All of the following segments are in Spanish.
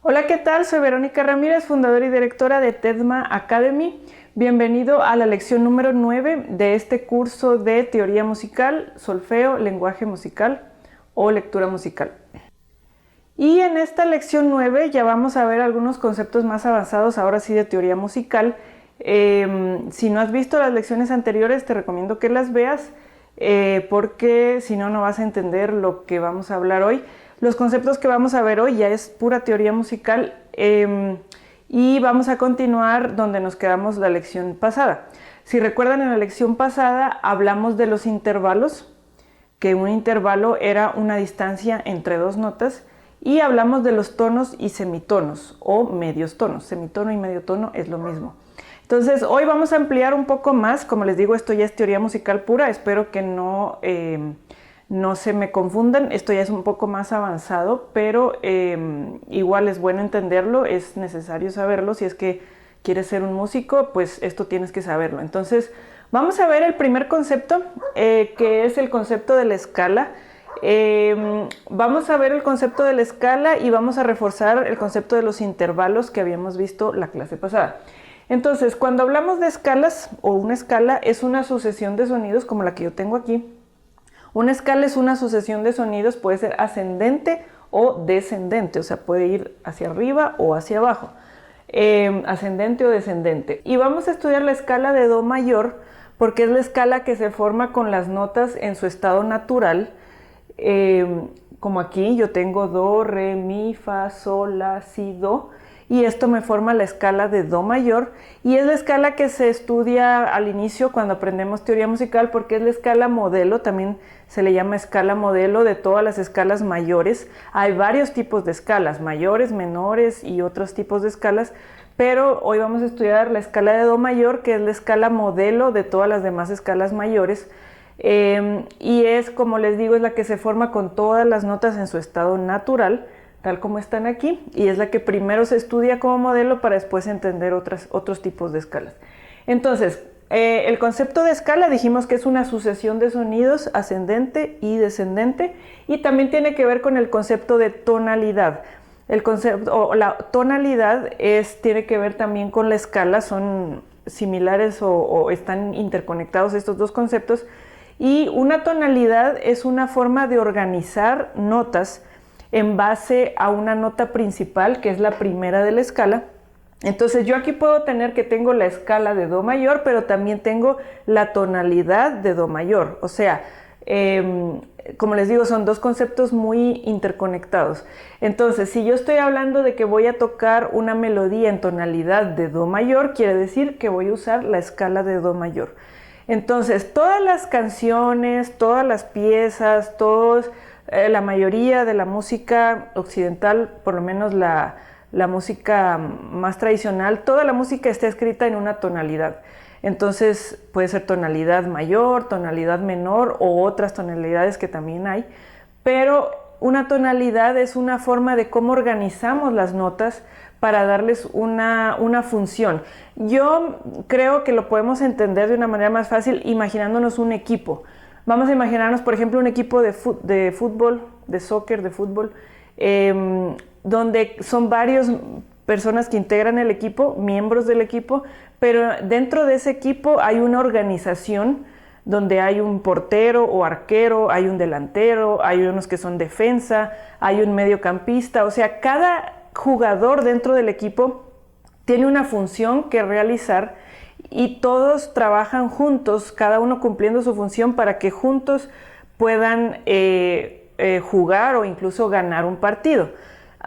Hola, ¿qué tal? Soy Verónica Ramírez, fundadora y directora de TEDMA Academy. Bienvenido a la lección número 9 de este curso de teoría musical, solfeo, lenguaje musical o lectura musical. Y en esta lección 9 ya vamos a ver algunos conceptos más avanzados, ahora sí de teoría musical. Si no has visto las lecciones anteriores, te recomiendo que las veas porque si no, no vas a entender lo que vamos a hablar hoy. Los conceptos que vamos a ver hoy ya es pura teoría musical y vamos a continuar donde nos quedamos la lección pasada. Si recuerdan, en la lección pasada hablamos de los intervalos, que un intervalo era una distancia entre dos notas, y hablamos de los tonos y semitonos o medios tonos. Semitono y medio tono es lo mismo. Entonces hoy vamos a ampliar un poco más. Como les digo, esto ya es teoría musical pura, espero que no se me confundan, esto ya es un poco más avanzado, pero igual es bueno entenderlo, es necesario saberlo. Si es que quieres ser un músico, pues esto tienes que saberlo. Entonces vamos a ver el primer concepto, que es el concepto de la escala. Vamos a ver el concepto de la escala y vamos a reforzar el concepto de los intervalos que habíamos visto la clase pasada. Entonces, cuando hablamos de escalas, o una escala es una sucesión de sonidos como la que yo tengo aquí. Una escala es una sucesión de sonidos, puede ser ascendente o descendente, o sea, puede ir hacia arriba o hacia abajo, ascendente o descendente. Y vamos a estudiar la escala de Do mayor, porque es la escala que se forma con las notas en su estado natural, como aquí yo tengo Do, Re, Mi, Fa, Sol, La, Si, Do, y esto me forma la escala de Do mayor, y es la escala que se estudia al inicio cuando aprendemos teoría musical, porque es la escala modelo, también se le llama escala modelo de todas las escalas mayores. Hay varios tipos de escalas, mayores, menores y otros tipos de escalas, pero hoy vamos a estudiar la escala de Do mayor, que es la escala modelo de todas las demás escalas mayores. Y es, como les digo, es la que se forma con todas las notas en su estado natural, tal como están aquí, y es la que primero se estudia como modelo para después entender otros tipos de escalas. Entonces, el concepto de escala dijimos que es una sucesión de sonidos ascendente y descendente, y también tiene que ver con el concepto de tonalidad. El concepto, o la tonalidad tiene que ver también con la escala, son similares o están interconectados estos dos conceptos. Y una tonalidad es una forma de organizar notas en base a una nota principal, que es la primera de la escala. Entonces yo aquí puedo tener que tengo la escala de Do mayor, pero también tengo la tonalidad de Do mayor. O sea, como les digo, son dos conceptos muy interconectados. Entonces, si yo estoy hablando de que voy a tocar una melodía en tonalidad de Do mayor, quiere decir que voy a usar la escala de Do mayor. Entonces, todas las canciones, todas las piezas, la mayoría de la música occidental, por lo menos la música más tradicional, toda la música está escrita en una tonalidad. Entonces puede ser tonalidad mayor, tonalidad menor o otras tonalidades que también hay, pero una tonalidad es una forma de cómo organizamos las notas para darles una función. Yo creo que lo podemos entender de una manera más fácil imaginándonos un equipo. Vamos a imaginarnos, por ejemplo, un equipo de fútbol, de soccer, de fútbol, donde son varias personas que integran el equipo, miembros del equipo, pero dentro de ese equipo hay una organización donde hay un portero o arquero, hay un delantero, hay unos que son defensa, hay un mediocampista. O sea, cada jugador dentro del equipo tiene una función que realizar y todos trabajan juntos, cada uno cumpliendo su función para que juntos puedan jugar o incluso ganar un partido.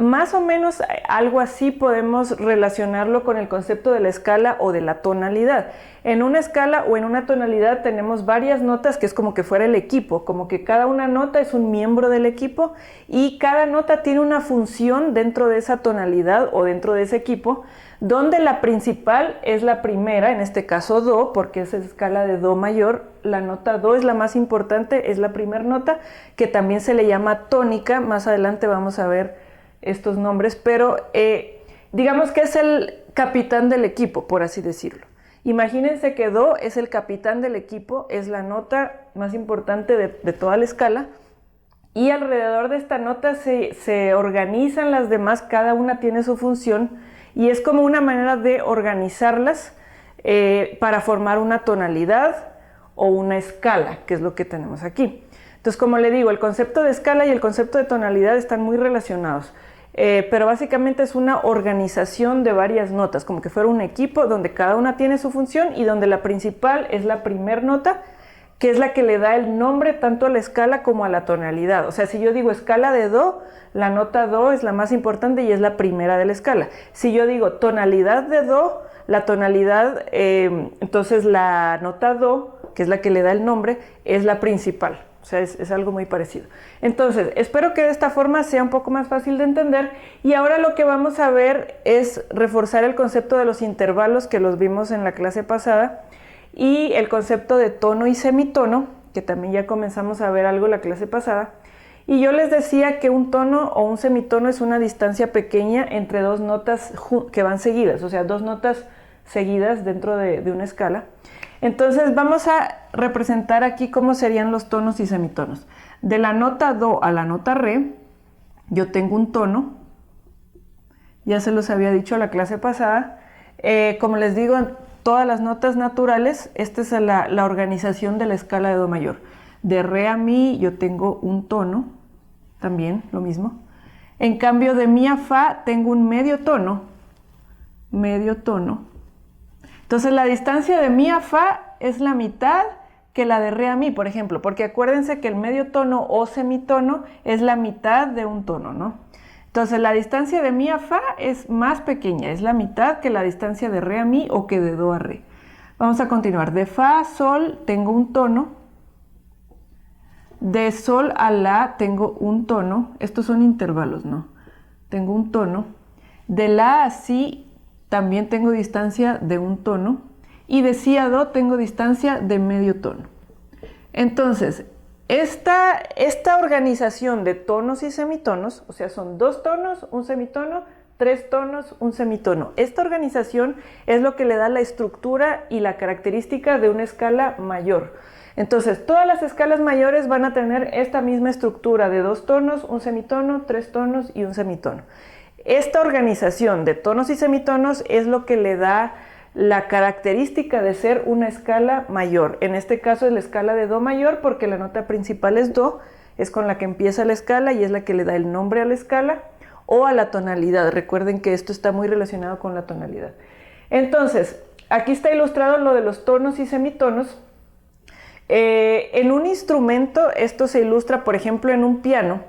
Más o menos algo así podemos relacionarlo con el concepto de la escala o de la tonalidad. En una escala o en una tonalidad tenemos varias notas, que es como que fuera el equipo, como que cada una nota es un miembro del equipo y cada nota tiene una función dentro de esa tonalidad o dentro de ese equipo, donde la principal es la primera, en este caso Do, porque es escala de Do mayor. La nota Do es la más importante, es la primera nota, que también se le llama tónica. Más adelante vamos a ver estos nombres, pero digamos que es el capitán del equipo, por así decirlo. Imagínense que Do es el capitán del equipo, es la nota más importante de toda la escala, y alrededor de esta nota se organizan las demás, cada una tiene su función y es como una manera de organizarlas para formar una tonalidad o una escala, que es lo que tenemos aquí. Entonces, como le digo, el concepto de escala y el concepto de tonalidad están muy relacionados, pero básicamente es una organización de varias notas, como que fuera un equipo donde cada una tiene su función y donde la principal es la primer nota, que es la que le da el nombre tanto a la escala como a la tonalidad. O sea, si yo digo escala de do, la nota do es la más importante y es la primera de la escala. Si yo digo tonalidad de do, la tonalidad, entonces la nota do, que es la que le da el nombre, es la principal. O sea, es algo muy parecido. Entonces, espero que de esta forma sea un poco más fácil de entender. Y ahora lo que vamos a ver es reforzar el concepto de los intervalos que los vimos en la clase pasada y el concepto de tono y semitono, que también ya comenzamos a ver algo la clase pasada. Y yo les decía que un tono o un semitono es una distancia pequeña entre dos notas que van seguidas, o sea, dos notas seguidas dentro de una escala. Entonces vamos a representar aquí cómo serían los tonos y semitonos. De la nota do a la nota re, yo tengo un tono, ya se los había dicho la clase pasada. Como les digo, en todas las notas naturales, esta es la organización de la escala de do mayor. De re a mi yo tengo un tono, también lo mismo. En cambio de mi a fa tengo un medio tono. Entonces la distancia de mi a fa es la mitad que la de re a mi, por ejemplo, porque acuérdense que el medio tono o semitono es la mitad de un tono, ¿no? Entonces la distancia de mi a fa es más pequeña, es la mitad que la distancia de re a mi o que de do a re. Vamos a continuar. De fa a sol tengo un tono. De sol a la tengo un tono. Estos son intervalos, ¿no? Tengo un tono. De la a si también tengo distancia de un tono. Y de si a do tengo distancia de medio tono. Entonces, esta organización de tonos y semitonos, o sea, son dos tonos, un semitono, tres tonos, un semitono. Esta organización es lo que le da la estructura y la característica de una escala mayor. Entonces, todas las escalas mayores van a tener esta misma estructura de dos tonos, un semitono, tres tonos y un semitono. Esta organización de tonos y semitonos es lo que le da la característica de ser una escala mayor. En este caso es la escala de do mayor porque la nota principal es do, es con la que empieza la escala y es la que le da el nombre a la escala o a la tonalidad. Recuerden que esto está muy relacionado con la tonalidad. Entonces, aquí está ilustrado lo de los tonos y semitonos. En un instrumento, esto se ilustra, por ejemplo, en un piano,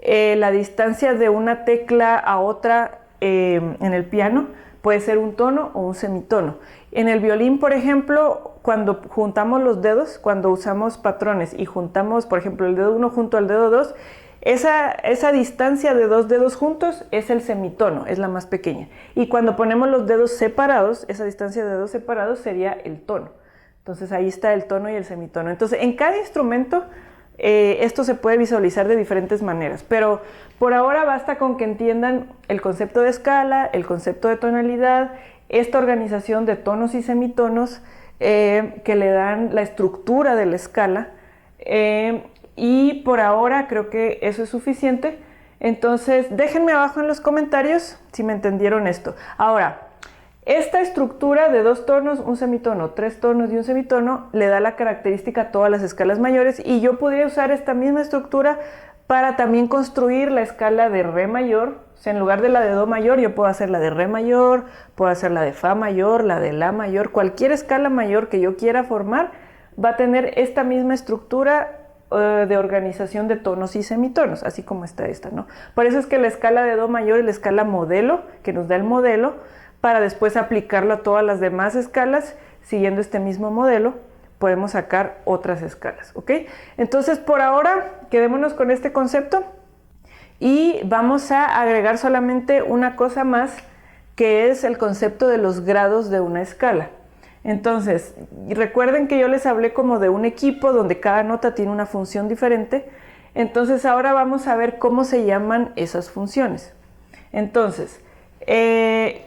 la distancia de una tecla a otra en el piano puede ser un tono o un semitono. En el violín, por ejemplo, cuando juntamos los dedos, cuando usamos patrones y juntamos, por ejemplo, el dedo 1 junto al dedo 2, esa distancia de dos dedos juntos es el semitono, es la más pequeña. Y cuando ponemos los dedos separados, esa distancia de dedos separados sería el tono. Entonces ahí está el tono y el semitono. Entonces en cada instrumento esto se puede visualizar de diferentes maneras, pero por ahora basta con que entiendan el concepto de escala, el concepto de tonalidad, esta organización de tonos y semitonos que le dan la estructura de la escala, y por ahora creo que eso es suficiente. Entonces déjenme abajo en los comentarios si me entendieron esto. Ahora, esta estructura de dos tonos, un semitono, tres tonos y un semitono le da la característica a todas las escalas mayores y yo podría usar esta misma estructura para también construir la escala de re mayor. O sea, en lugar de la de do mayor yo puedo hacer la de re mayor, puedo hacer la de fa mayor, la de la mayor. Cualquier escala mayor que yo quiera formar va a tener esta misma estructura de organización de tonos y semitonos, así como está esta, ¿no? Por eso es que la escala de do mayor es la escala modelo, que nos da el modelo, para después aplicarlo a todas las demás escalas. Siguiendo este mismo modelo podemos sacar otras escalas, ¿ok? Entonces por ahora quedémonos con este concepto y vamos a agregar solamente una cosa más, que es el concepto de los grados de una escala. Entonces recuerden que yo les hablé como de un equipo donde cada nota tiene una función diferente. Entonces ahora vamos a ver cómo se llaman esas funciones. Entonces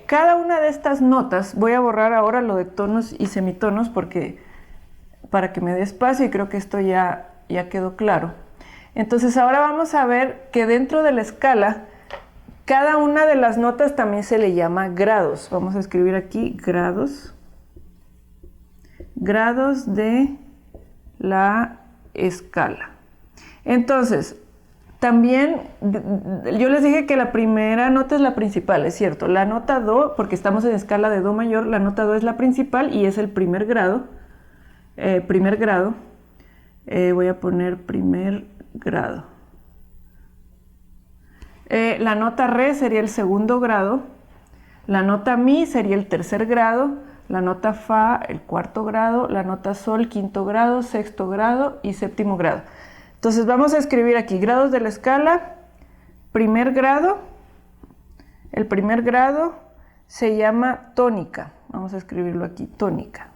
cada una de estas notas, voy a borrar ahora lo de tonos y semitonos para que me dé espacio, y creo que esto ya quedó claro. Entonces ahora vamos a ver que dentro de la escala, cada una de las notas también se le llama grados. Vamos a escribir aquí grados. Grados de la escala. Entonces, también yo les dije que la primera nota es la principal, es cierto. La nota do, porque estamos en escala de do mayor, la nota do es la principal y es el primer grado. Voy a poner primer grado. La nota re sería el segundo grado. La nota mi sería el tercer grado. La nota fa el cuarto grado. La nota sol quinto grado, sexto grado y séptimo grado. Entonces vamos a escribir aquí grados de la escala, primer grado. El primer grado se llama tónica. Vamos a escribirlo aquí, tónica.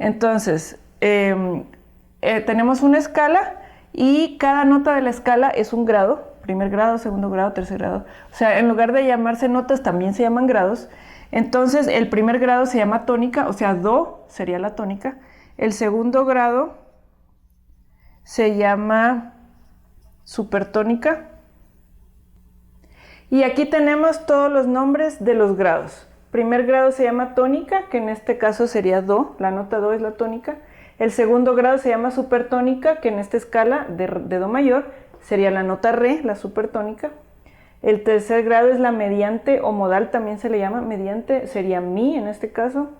Entonces, tenemos una escala y cada nota de la escala es un grado. Primer grado, segundo grado, tercer grado. O sea, en lugar de llamarse notas, también se llaman grados. Entonces, el primer grado se llama tónica, o sea, do sería la tónica. El segundo grado se llama supertónica. Y aquí tenemos todos los nombres de los grados. Primer grado se llama tónica, que en este caso sería do, la nota do es la tónica. El segundo grado se llama supertónica, que en esta escala de do mayor sería la nota re, la supertónica. El tercer grado es la mediante o modal, también se le llama mediante, sería mi en este caso.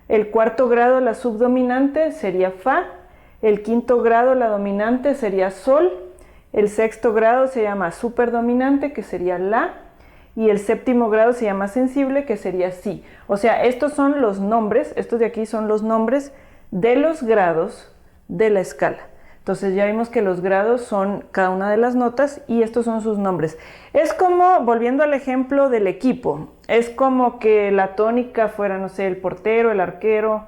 El cuarto grado, la subdominante, sería fa. El quinto grado, la dominante, sería sol. El sexto grado se llama superdominante, que sería la. Y el séptimo grado se llama sensible, que sería si. O sea, estos son los nombres, estos de aquí son los nombres de los grados de la escala. Entonces ya vimos que los grados son cada una de las notas y estos son sus nombres. Es como, volviendo al ejemplo del equipo, es como que la tónica fuera, no sé, el portero, el arquero,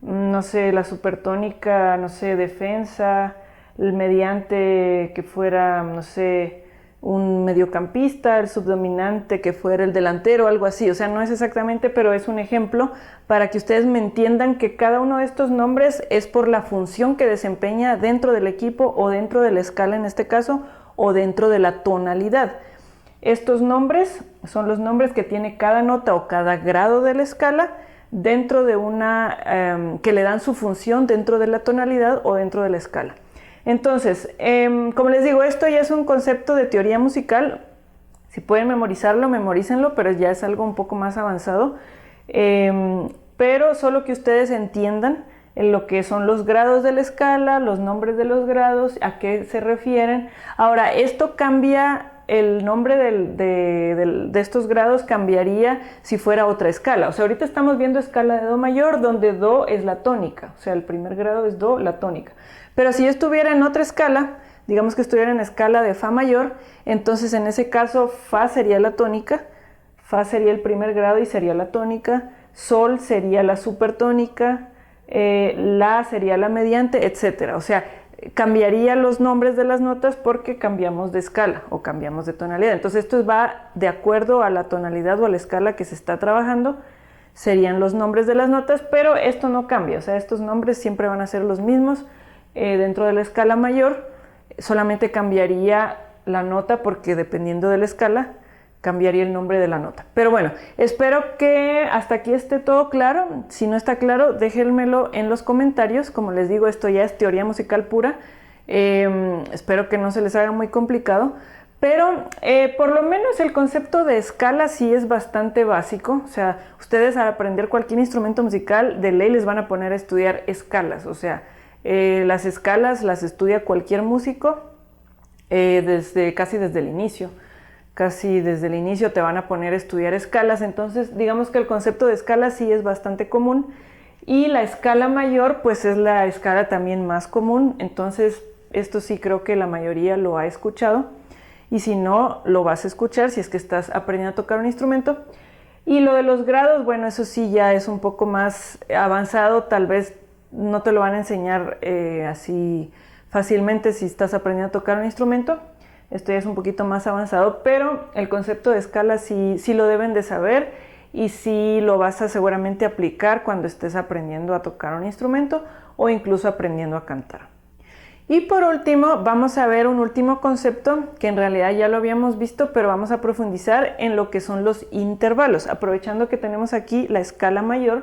no sé, la supertónica, no sé, defensa, el mediante que fuera, no sé, un mediocampista, el subdominante que fuera el delantero, algo así. O sea, no es exactamente, pero es un ejemplo para que ustedes me entiendan que cada uno de estos nombres es por la función que desempeña dentro del equipo o dentro de la escala en este caso, o dentro de la tonalidad. Estos nombres son los nombres que tiene cada nota o cada grado de la escala dentro de una, que le dan su función dentro de la tonalidad o dentro de la escala. Entonces, como les digo, esto ya es un concepto de teoría musical. Si pueden memorizarlo, memorícenlo, pero ya es algo un poco más avanzado. Pero solo que ustedes entiendan en lo que son los grados de la escala, los nombres de los grados, a qué se refieren. Ahora, esto cambia, el nombre de estos grados cambiaría si fuera otra escala. O sea, ahorita estamos viendo escala de do mayor, donde do es la tónica. O sea, el primer grado es do, la tónica. Pero si yo estuviera en otra escala, digamos que estuviera en escala de fa mayor, entonces en ese caso fa sería la tónica, fa sería el primer grado y sería la tónica, sol sería la supertónica, la sería la mediante, etc. O sea, cambiaría los nombres de las notas porque cambiamos de escala o cambiamos de tonalidad. Entonces esto va de acuerdo a la tonalidad o a la escala que se está trabajando, serían los nombres de las notas, pero esto no cambia. O sea, estos nombres siempre van a ser los mismos. Dentro de la escala mayor solamente cambiaría la nota porque dependiendo de la escala cambiaría el nombre de la nota. Pero bueno, espero que hasta aquí esté todo claro. Si no está claro, déjenmelo en los comentarios. Como les digo, esto ya es teoría musical pura. Espero que no se les haga muy complicado. Pero por lo menos el concepto de escala sí es bastante básico. O sea, ustedes al aprender cualquier instrumento musical, de ley les van a poner a estudiar escalas. O sea, las escalas las estudia cualquier músico casi desde el inicio. Casi desde el inicio te van a poner a estudiar escalas. Entonces, digamos que el concepto de escala sí es bastante común. Y la escala mayor, pues es la escala también más común. Entonces, esto sí creo que la mayoría lo ha escuchado. Y si no, lo vas a escuchar si es que estás aprendiendo a tocar un instrumento. Y lo de los grados, bueno, eso sí ya es un poco más avanzado. Tal vez no te lo van a enseñar así fácilmente si estás aprendiendo a tocar un instrumento. Esto ya es un poquito más avanzado, pero el concepto de escala sí lo deben de saber y sí lo vas a seguramente aplicar cuando estés aprendiendo a tocar un instrumento o incluso aprendiendo a cantar. Y por último, vamos a ver un último concepto que en realidad ya lo habíamos visto, pero vamos a profundizar en lo que son los intervalos, aprovechando que tenemos aquí la escala mayor.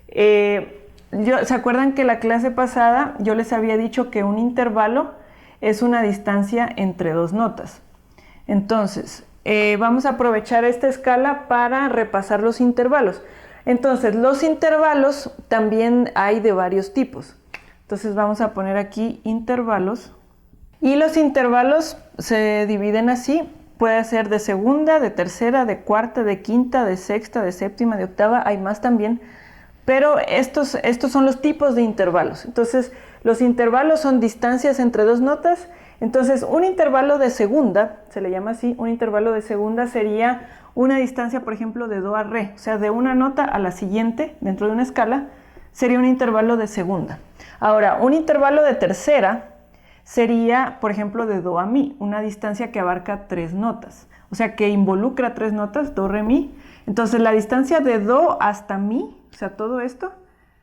¿Se acuerdan que la clase pasada yo les había dicho que un intervalo es una distancia entre dos notas? Entonces, vamos a aprovechar esta escala para repasar los intervalos. Entonces, los intervalos también hay de varios tipos. Entonces vamos a poner aquí intervalos. Y los intervalos se dividen así. Puede ser de segunda, de tercera, de cuarta, de quinta, de sexta, de séptima, de octava. Hay más también. Pero estos son los tipos de intervalos. Entonces, los intervalos son distancias entre dos notas. Entonces, un intervalo de segunda, se le llama así, un intervalo de segunda sería una distancia, por ejemplo, de do a re. O sea, de una nota a la siguiente, dentro de una escala, sería un intervalo de segunda. Ahora, un intervalo de tercera sería, por ejemplo, de do a mi, una distancia que abarca tres notas. O sea, que involucra tres notas, do, re, mi. Entonces, la distancia de do hasta mi, o sea, todo esto,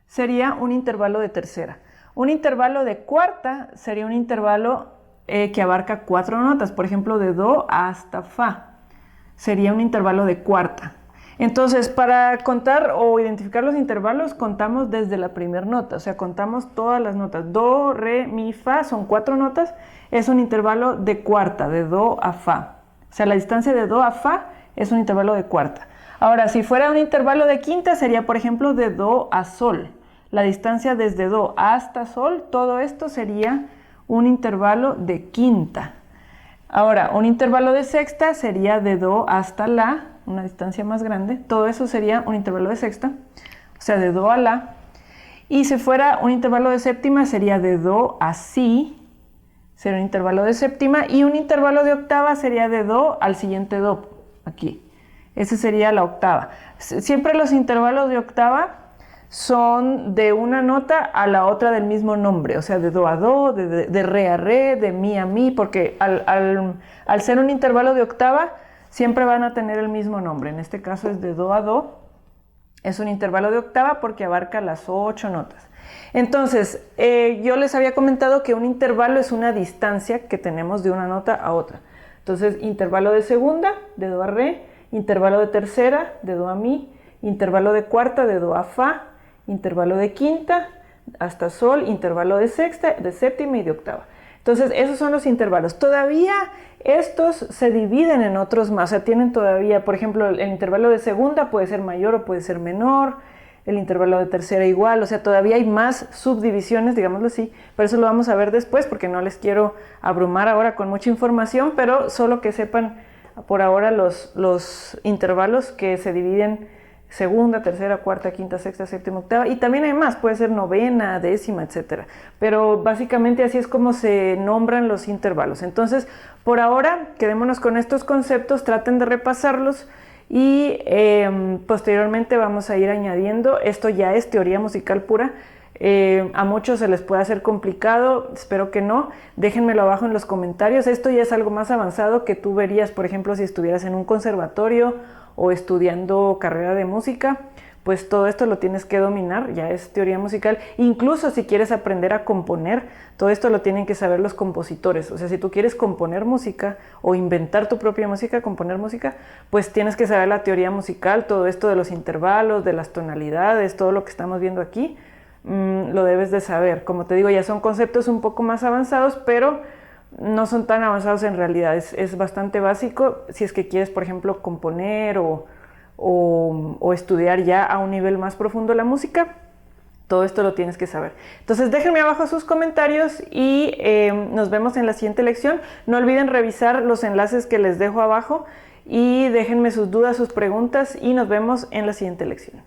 sería un intervalo de tercera. Un intervalo de cuarta sería un intervalo que abarca cuatro notas. Por ejemplo, de do hasta fa. Sería un intervalo de cuarta. Entonces, para contar o identificar los intervalos, contamos desde la primera nota, o sea, contamos todas las notas. Do, re, mi, fa, son cuatro notas, es un intervalo de cuarta, de do a fa. O sea, la distancia de do a fa es un intervalo de cuarta. Ahora, si fuera un intervalo de quinta, sería, por ejemplo, de do a sol. La distancia desde do hasta sol, todo esto sería un intervalo de quinta. Ahora, un intervalo de sexta sería de do hasta la, una distancia más grande. Todo eso sería un intervalo de sexta, o sea, de do a la. Y si fuera un intervalo de séptima, sería de do a si, sería un intervalo de séptima. Y un intervalo de octava sería de do al siguiente do, aquí. Ese sería la octava. Siempre los intervalos de octava son de una nota a la otra del mismo nombre, o sea, de do a do, de re a re, de mi a mi, porque al ser un intervalo de octava, siempre van a tener el mismo nombre. En este caso es de do a do, es un intervalo de octava porque abarca las 8 notas. Entonces, yo les había comentado que un intervalo es una distancia que tenemos de una nota a otra. Entonces, intervalo de segunda, de do a re, intervalo de tercera, de do a mi, intervalo de cuarta, de do a fa, intervalo de quinta hasta sol, intervalo de sexta, de séptima y de octava. Entonces, esos son los intervalos. Todavía estos se dividen en otros más, o sea, tienen todavía, por ejemplo, el intervalo de segunda puede ser mayor o puede ser menor, el intervalo de tercera igual, o sea, todavía hay más subdivisiones, digámoslo así, pero eso lo vamos a ver después porque no les quiero abrumar ahora con mucha información, pero solo que sepan por ahora los intervalos que se dividen segunda, tercera, cuarta, quinta, sexta, séptima, octava, y también hay más, puede ser novena, décima, etcétera. Pero básicamente así es como se nombran los intervalos. Entonces, por ahora, quedémonos con estos conceptos, traten de repasarlos y posteriormente vamos a ir añadiendo. Esto ya es teoría musical pura. A muchos se les puede hacer complicado, espero que no. Déjenmelo abajo en los comentarios. Esto ya es algo más avanzado que tú verías, por ejemplo, si estuvieras en un conservatorio o estudiando carrera de música, pues todo esto lo tienes que dominar, ya es teoría musical. Incluso si quieres aprender a componer, todo esto lo tienen que saber los compositores. O sea, si tú quieres componer música o inventar tu propia música, componer música, pues tienes que saber la teoría musical, todo esto de los intervalos, de las tonalidades, todo lo que estamos viendo aquí, lo debes de saber. Como te digo, ya son conceptos un poco más avanzados, pero no son tan avanzados en realidad, es bastante básico si es que quieres, por ejemplo, componer o estudiar ya a un nivel más profundo la música. Todo esto lo tienes que saber. Entonces déjenme abajo sus comentarios y nos vemos en la siguiente lección. No olviden revisar los enlaces que les dejo abajo y déjenme sus dudas, sus preguntas y nos vemos en la siguiente lección.